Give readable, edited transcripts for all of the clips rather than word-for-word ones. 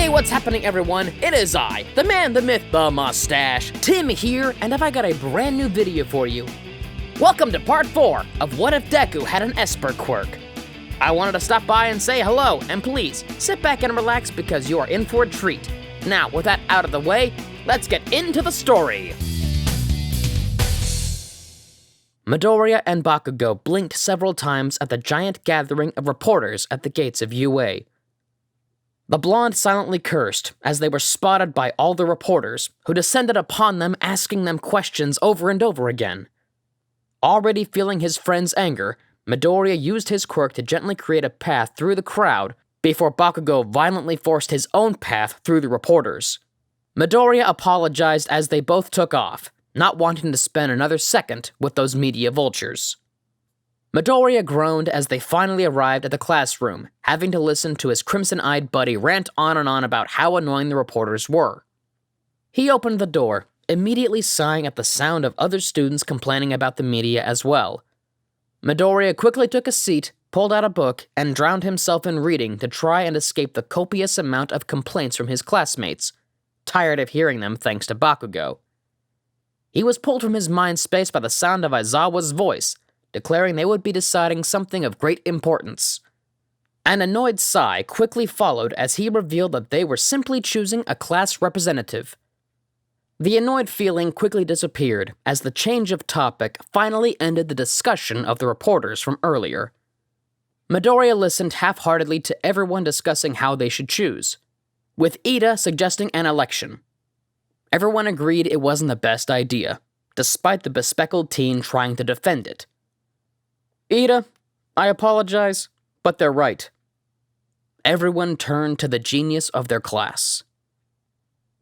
Hey, what's happening, everyone? It is I, the man, the myth, the mustache, Tim here, and I've got a brand new video for you. Welcome to part 4 of What If Deku Had an Esper Quirk. I wanted to stop by and say hello, and please, sit back and relax because you are in for a treat. Now, with that out of the way, let's get into the story. Midoriya and Bakugo blinked several times at the giant gathering of reporters at the gates of UA. The blonde silently cursed as they were spotted by all the reporters, who descended upon them asking them questions over and over again. Already feeling his friend's anger, Midoriya used his quirk to gently create a path through the crowd before Bakugo violently forced his own path through the reporters. Midoriya apologized as they both took off, not wanting to spend another second with those media vultures. Midoriya groaned as they finally arrived at the classroom, having to listen to his crimson-eyed buddy rant on and on about how annoying the reporters were. He opened the door, immediately sighing at the sound of other students complaining about the media as well. Midoriya quickly took a seat, pulled out a book, and drowned himself in reading to try and escape the copious amount of complaints from his classmates, tired of hearing them thanks to Bakugo. He was pulled from his mind space by the sound of Aizawa's voice, declaring they would be deciding something of great importance. An annoyed sigh quickly followed as he revealed that they were simply choosing a class representative. The annoyed feeling quickly disappeared as the change of topic finally ended the discussion of the reporters from earlier. Midoriya listened half-heartedly to everyone discussing how they should choose, with Ida suggesting an election. Everyone agreed it wasn't the best idea, despite the bespectacled teen trying to defend it. Ida, I apologize, but they're right. Everyone turned to the genius of their class.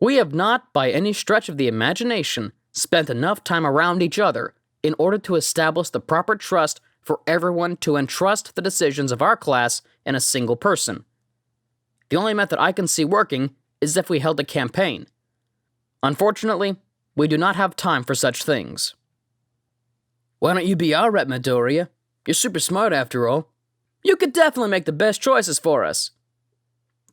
We have not, by any stretch of the imagination, spent enough time around each other in order to establish the proper trust for everyone to entrust the decisions of our class in a single person. The only method I can see working is if we held a campaign. Unfortunately, we do not have time for such things. Why don't you be our rep, Midoriya? You're super smart after all. You could definitely make the best choices for us.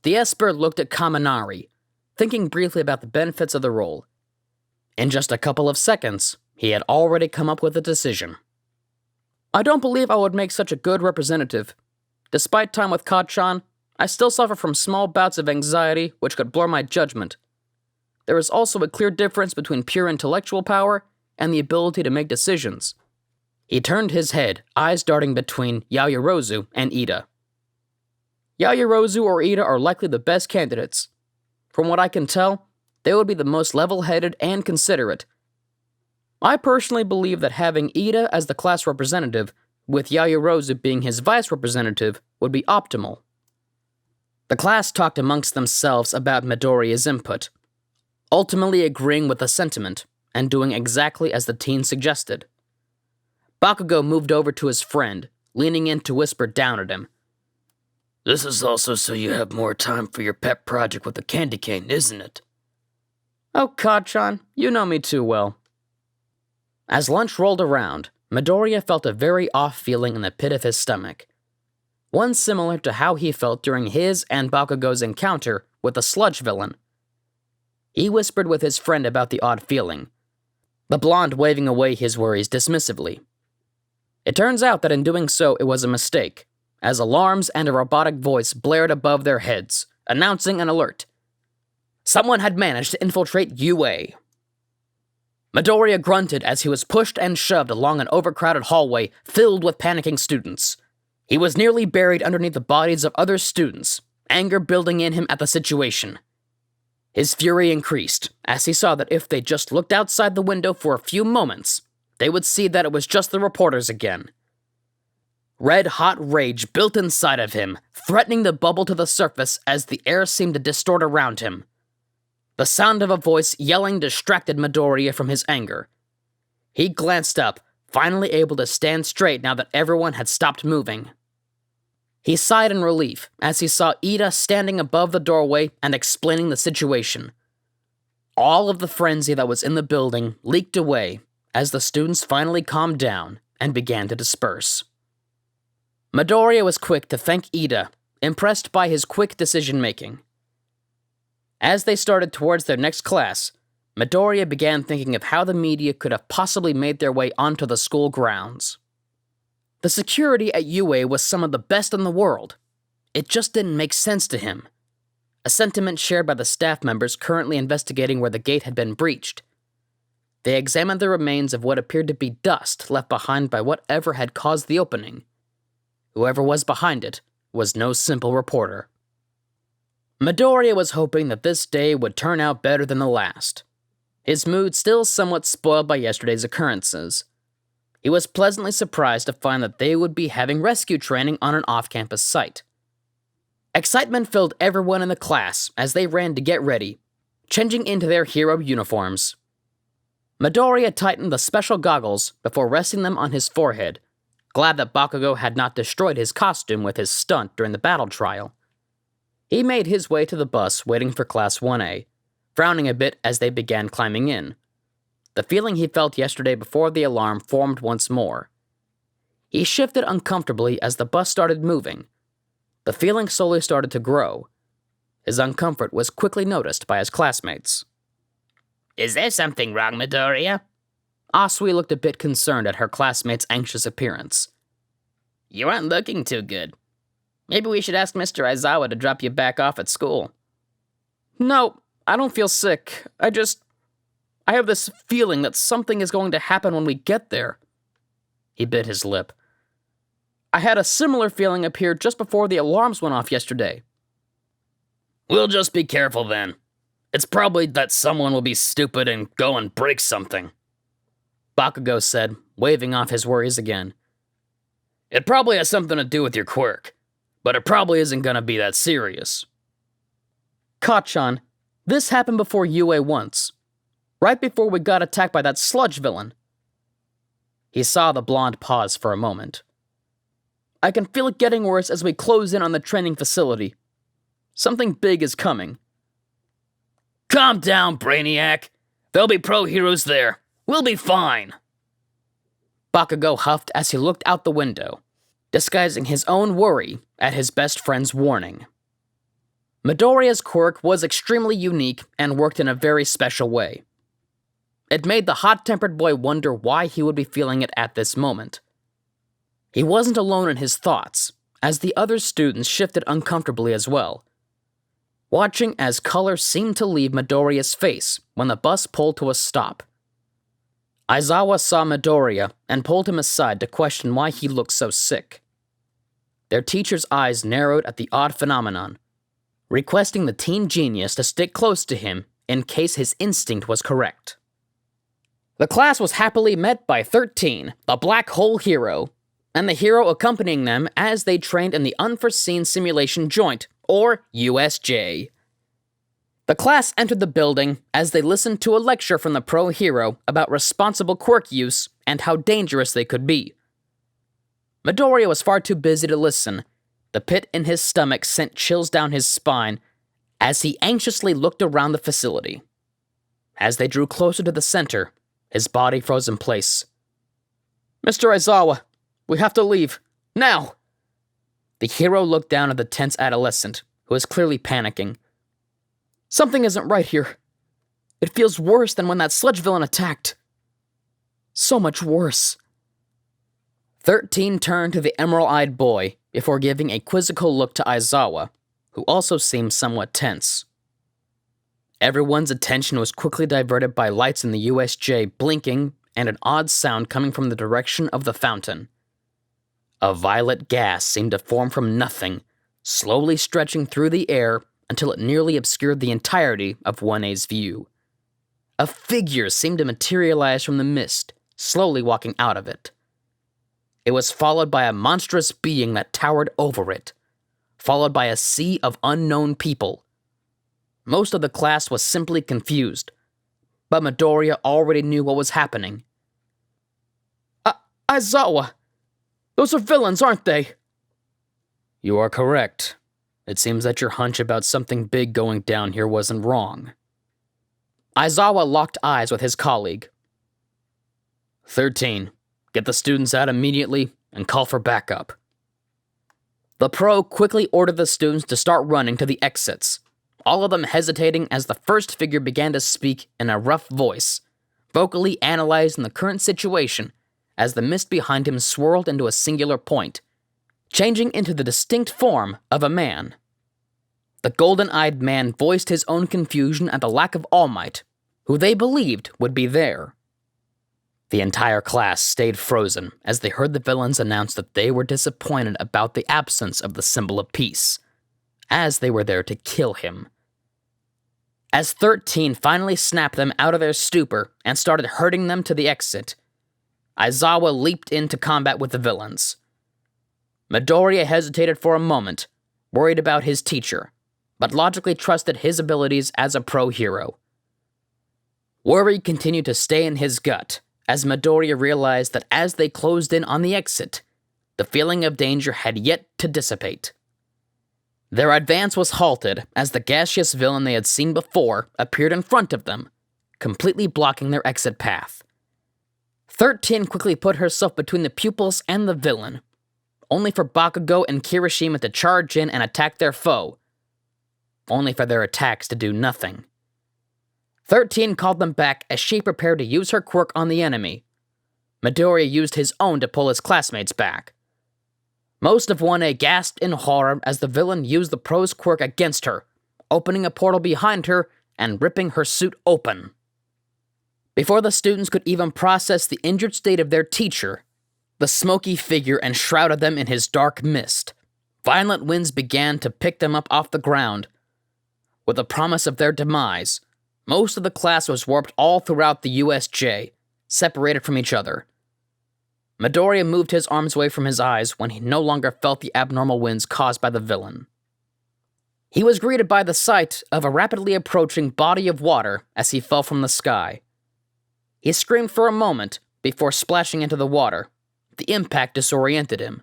The Esper looked at Kaminari, thinking briefly about the benefits of the role. In just a couple of seconds, he had already come up with a decision. I don't believe I would make such a good representative. Despite time with Kacchan, I still suffer from small bouts of anxiety which could blur my judgment. There is also a clear difference between pure intellectual power and the ability to make decisions. He turned his head, eyes darting between Yaoyorozu and Ida. Yaoyorozu or Ida are likely the best candidates. From what I can tell, they would be the most level-headed and considerate. I personally believe that having Ida as the class representative, with Yaoyorozu being his vice representative, would be optimal. The class talked amongst themselves about Midoriya's input, ultimately agreeing with the sentiment and doing exactly as the teen suggested. Bakugo moved over to his friend, leaning in to whisper down at him. This is also so you have more time for your pet project with the candy cane, isn't it? Oh, Kacchan, you know me too well. As lunch rolled around, Midoriya felt a very off feeling in the pit of his stomach. One similar to how he felt during his and Bakugo's encounter with the sludge villain. He whispered with his friend about the odd feeling, the blonde waving away his worries dismissively. It turns out that in doing so it was a mistake, as alarms and a robotic voice blared above their heads, announcing an alert. Someone had managed to infiltrate UA. Midoriya grunted as he was pushed and shoved along an overcrowded hallway filled with panicking students. He was nearly buried underneath the bodies of other students, anger building in him at the situation. His fury increased as he saw that if they just looked outside the window for a few moments, they would see that it was just the reporters again. Red-hot rage built inside of him, threatening to bubble to the surface as the air seemed to distort around him. The sound of a voice yelling distracted Midoriya from his anger. He glanced up, finally able to stand straight now that everyone had stopped moving. He sighed in relief as he saw Ida standing above the doorway and explaining the situation. All of the frenzy that was in the building leaked away as the students finally calmed down and began to disperse. Midoriya was quick to thank Ida, impressed by his quick decision-making. As they started towards their next class, Midoriya began thinking of how the media could have possibly made their way onto the school grounds. The security at UA was some of the best in the world. It just didn't make sense to him. A sentiment shared by the staff members currently investigating where the gate had been breached. They examined the remains of what appeared to be dust left behind by whatever had caused the opening. Whoever was behind it was no simple reporter. Midoriya was hoping that this day would turn out better than the last. His mood still somewhat spoiled by yesterday's occurrences. He was pleasantly surprised to find that they would be having rescue training on an off-campus site. Excitement filled everyone in the class as they ran to get ready, changing into their hero uniforms. Midoriya tightened the special goggles before resting them on his forehead, glad that Bakugo had not destroyed his costume with his stunt during the battle trial. He made his way to the bus waiting for Class 1A, frowning a bit as they began climbing in. The feeling he felt yesterday before the alarm formed once more. He shifted uncomfortably as the bus started moving. The feeling slowly started to grow. His uncomfort was quickly noticed by his classmates. Is there something wrong, Midoriya? Asui looked a bit concerned at her classmate's anxious appearance. You aren't looking too good. Maybe we should ask Mr. Aizawa to drop you back off at school. No, I don't feel sick. I have this feeling that something is going to happen when we get there. He bit his lip. I had a similar feeling appear just before the alarms went off yesterday. We'll just be careful then. It's probably that someone will be stupid and go and break something, Bakugo said, waving off his worries again. It probably has something to do with your quirk, but it probably isn't gonna be that serious. Kacchan, this happened before UA once, right before we got attacked by that sludge villain. He saw the blonde pause for a moment. I can feel it getting worse as we close in on the training facility. Something big is coming. Calm down, Brainiac. There'll be pro heroes there. We'll be fine. Bakugo huffed as he looked out the window, disguising his own worry at his best friend's warning. Midoriya's quirk was extremely unique and worked in a very special way. It made the hot-tempered boy wonder why he would be feeling it at this moment. He wasn't alone in his thoughts, as the other students shifted uncomfortably as well, watching as color seemed to leave Midoriya's face when the bus pulled to a stop. Aizawa saw Midoriya and pulled him aside to question why he looked so sick. Their teacher's eyes narrowed at the odd phenomenon, requesting the teen genius to stick close to him in case his instinct was correct. The class was happily met by 13, the Black Hole Hero, and the hero accompanying them as they trained in the Unforeseen Simulation Joint, or USJ. The class entered the building as they listened to a lecture from the pro hero about responsible quirk use and how dangerous they could be. Midoriya was far too busy to listen. The pit in his stomach sent chills down his spine as he anxiously looked around the facility. As they drew closer to the center, his body froze in place. Mr. Aizawa, we have to leave. Now! The hero looked down at the tense adolescent, who was clearly panicking. Something isn't right here. It feels worse than when that sludge villain attacked. So much worse. 13 turned to the emerald-eyed boy before giving a quizzical look to Aizawa, who also seemed somewhat tense. Everyone's attention was quickly diverted by lights in the USJ blinking and an odd sound coming from the direction of the fountain. A violet gas seemed to form from nothing, slowly stretching through the air until it nearly obscured the entirety of 1A's view. A figure seemed to materialize from the mist, slowly walking out of it. It was followed by a monstrous being that towered over it, followed by a sea of unknown people. Most of the class was simply confused, but Midoriya already knew what was happening. Aizawa! Those are villains, aren't they? You are correct. It seems that your hunch about something big going down here wasn't wrong. Aizawa locked eyes with his colleague. 13. Get the students out immediately and call for backup. The pro quickly ordered the students to start running to the exits. all of them hesitating as the first figure began to speak in a rough voice, vocally analyzing the current situation as the mist behind him swirled into a singular point, changing into the distinct form of a man. The golden-eyed man voiced his own confusion at the lack of All Might, who they believed would be there. The entire class stayed frozen as they heard the villains announce that they were disappointed about the absence of the symbol of peace, as they were there to kill him. As 13 finally snapped them out of their stupor and started herding them to the exit, Aizawa leaped into combat with the villains. Midoriya hesitated for a moment, worried about his teacher, but logically trusted his abilities as a pro-hero. Worry continued to stay in his gut, as Midoriya realized that as they closed in on the exit, the feeling of danger had yet to dissipate. Their advance was halted as the gaseous villain they had seen before appeared in front of them, completely blocking their exit path. 13 quickly put herself between the pupils and the villain, only for Bakugo and Kirishima to charge in and attack their foe, only for their attacks to do nothing. 13 called them back as she prepared to use her quirk on the enemy. Midoriya used his own to pull his classmates back. Most of 1A gasped in horror as the villain used the pro's quirk against her, opening a portal behind her and ripping her suit open. Before the students could even process the injured state of their teacher, the smoky figure enshrouded them in his dark mist. Violent winds began to pick them up off the ground. With the promise of their demise, most of the class was warped all throughout the USJ, separated from each other. Midoriya moved his arms away from his eyes when he no longer felt the abnormal winds caused by the villain. He was greeted by the sight of a rapidly approaching body of water as he fell from the sky. He screamed for a moment before splashing into the water. The impact disoriented him.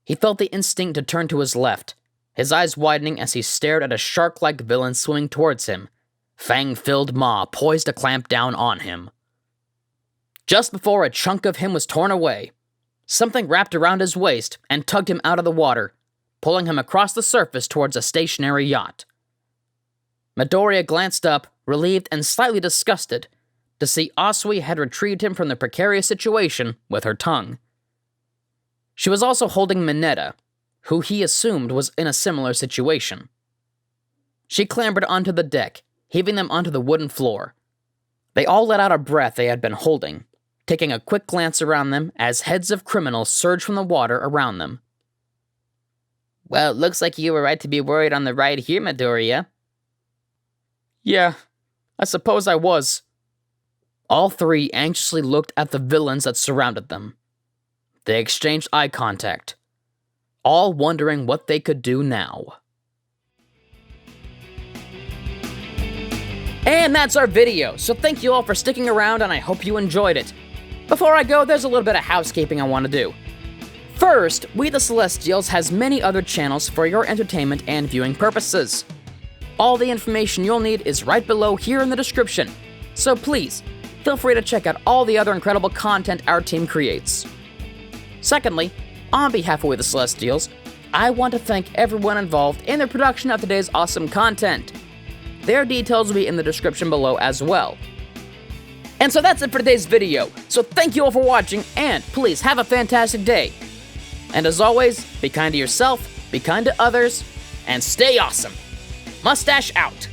He felt the instinct to turn to his left, his eyes widening as he stared at a shark-like villain swimming towards him, fang-filled maw poised to clamp down on him. Just before a chunk of him was torn away, something wrapped around his waist and tugged him out of the water, pulling him across the surface towards a stationary yacht. Midoriya glanced up, relieved and slightly disgusted, to see Asui had retrieved him from the precarious situation with her tongue. She was also holding Mineta, who he assumed was in a similar situation. She clambered onto the deck, heaving them onto the wooden floor. They all let out a breath they had been holding, taking a quick glance around them as heads of criminals surged from the water around them. Well, it looks like you were right to be worried on the ride here, Midoriya. Yeah, I suppose I was. All three anxiously looked at the villains that surrounded them. They exchanged eye contact, all wondering what they could do now. And that's our video, so thank you all for sticking around and I hope you enjoyed it. Before I go, there's a little bit of housekeeping I want to do. First, We the Celestials has many other channels for your entertainment and viewing purposes. All the information you'll need is right below here in the description, so please, feel free to check out all the other incredible content our team creates. Secondly, on behalf of We the Celestials, I want to thank everyone involved in the production of today's awesome content. Their details will be in the description below as well. And so that's it for today's video, so thank you all for watching, and please have a fantastic day. And as always, be kind to yourself, be kind to others, and stay awesome. Mustache out.